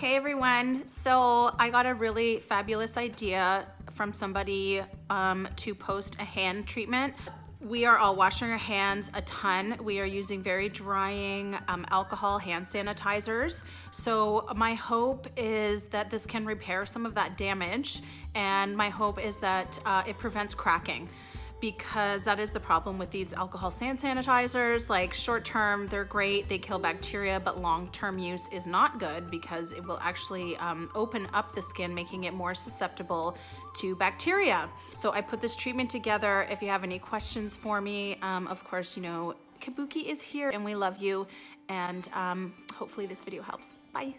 Hey everyone, so I got a really fabulous idea from somebody to post a hand treatment. We are all washing our hands a ton. We are using very drying alcohol hand sanitizers. So my hope is that this can repair some of that damage, and my hope is that it prevents cracking, because that is the problem with these alcohol hand sanitizers. Like short term, they're great, they kill bacteria, but long term use is not good because it will actually open up the skin, making it more susceptible to bacteria. So I put this treatment together. If you have any questions for me, of course, you know, Kabuki is here and we love you. And hopefully this video helps. Bye.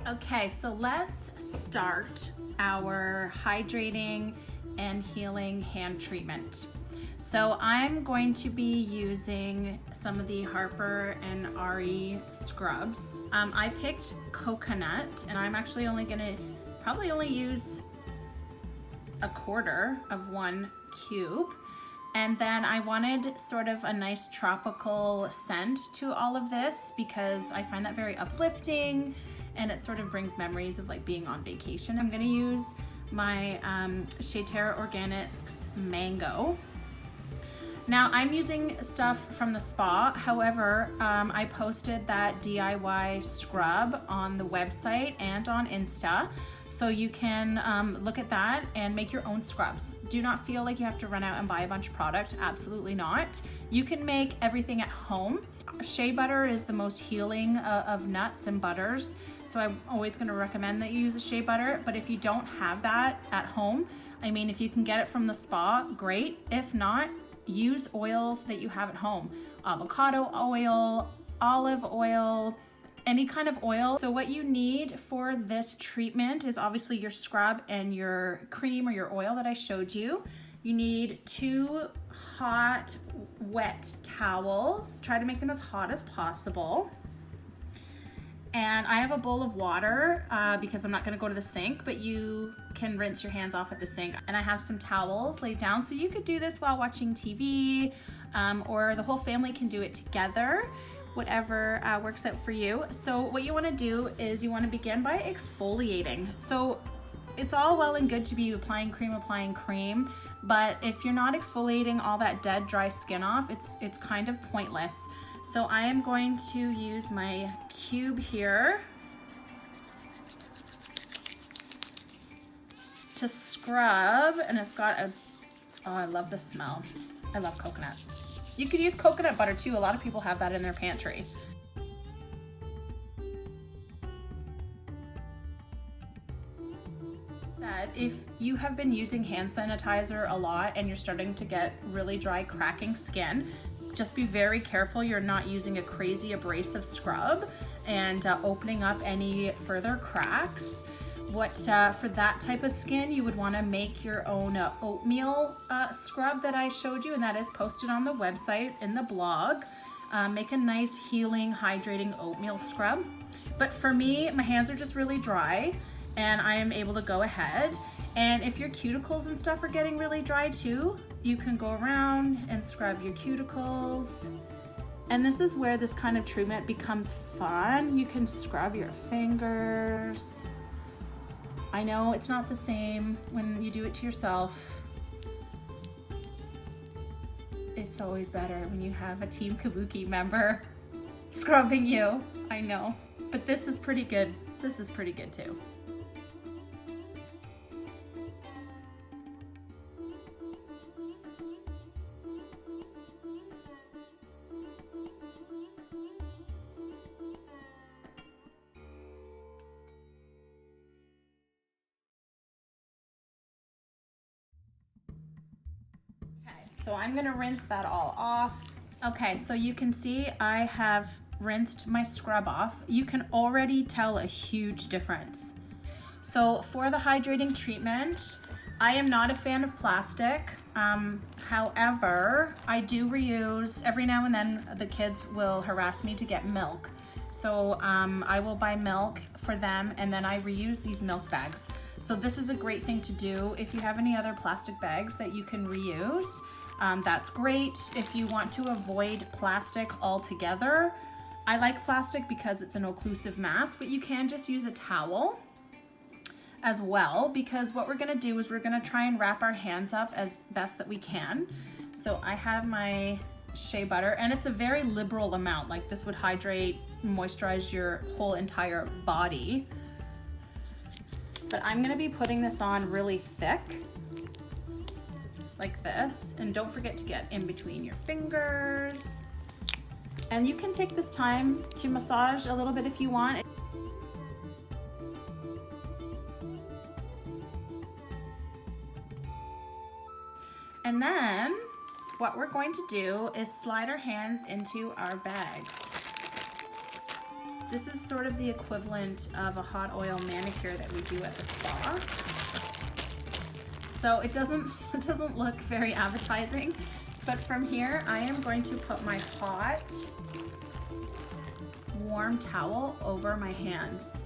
Okay, so let's start our hydrating and healing hand treatment. So I'm going to be using some of the Harper and Ari scrubs. I picked coconut, and I'm actually only gonna probably only use a quarter of 1 cube. And then I wanted sort of a nice tropical scent to all of this because I find that very uplifting, and it sort of brings memories of like being on vacation. I'm gonna use my Shea Terra Organics Mango. Now I'm using stuff from the spa. However, I posted that DIY scrub on the website and on Insta. So you can look at that and make your own scrubs. Do not feel like you have to run out and buy a bunch of product. Absolutely not. You can make everything at home. Shea butter is the most healing of nuts and butters. So I'm always gonna recommend that you use a shea butter. But if you don't have that at home, I mean, if you can get it from the spa, great. If not, use oils that you have at home. Avocado oil, olive oil, any kind of oil. So what you need for this treatment is obviously your scrub and your cream or your oil that I showed you. You need 2 hot, wet towels. Try to make them as hot as possible. And I have a bowl of water because I'm not gonna go to the sink, but you can rinse your hands off at the sink. And I have some towels laid down, so you could do this while watching TV, or the whole family can do it together, whatever works out for you. So what you wanna do is you wanna begin by exfoliating. So it's all well and good to be applying cream, but if you're not exfoliating all that dead, dry skin off, it's kind of pointless. So I am going to use my cube here to scrub, and it's got oh, I love the smell. I love coconut. You could use coconut butter too. A lot of people have that in their pantry. If you have been using hand sanitizer a lot and you're starting to get really dry, cracking skin, just be very careful you're not using a crazy abrasive scrub and opening up any further cracks. For that type of skin, you would want to make your own oatmeal scrub that I showed you, and that is posted on the website in the blog. Make a nice healing, hydrating oatmeal scrub. But for me, my hands are just really dry, and I am able to go ahead. And if your cuticles and stuff are getting really dry too, you can go around and scrub your cuticles. And this is where this kind of treatment becomes fun. You can scrub your fingers. I know it's not the same when you do it to yourself. It's always better when you have a Team Kabuki member scrubbing you. I know, but this is pretty good. This is pretty good too. So I'm gonna rinse that all off. Okay, so you can see I have rinsed my scrub off. You can already tell a huge difference. So for the hydrating treatment, I am not a fan of plastic. However, I do reuse, every now and then the kids will harass me to get milk. So I will buy milk for them, and then I reuse these milk bags. So this is a great thing to do. If you have any other plastic bags that you can reuse, that's great. If you want to avoid plastic altogether, I like plastic because it's an occlusive mass, but you can just use a towel as well, because what we're gonna do is we're gonna try and wrap our hands up as best that we can. So I have my shea butter, and it's a very liberal amount. Like, this would hydrate, moisturize your whole entire body. But I'm gonna be putting this on really thick, like this. And don't forget to get in between your fingers. And you can take this time to massage a little bit if you want. And then what we're going to do is slide our hands into our bags. This is sort of the equivalent of a hot oil manicure that we do at the spa. So it doesn't look very appetizing, but from here I am going to put my hot, warm towel over my hands.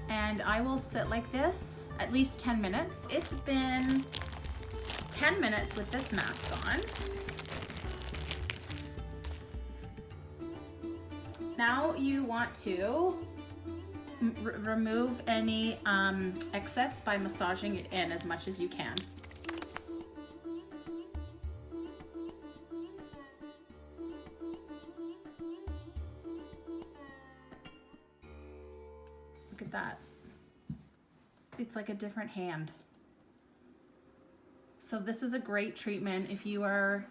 And I will sit like this at least 10 minutes. It's been 10 minutes with this mask on. Now you want to remove any excess by massaging it in as much as you can. Look at that. It's like a different hand. So this is a great treatment if you are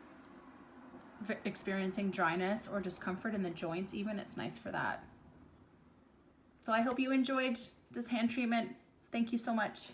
experiencing dryness or discomfort in the joints even. It's nice for that. So I hope you enjoyed this hand treatment. Thank you so much.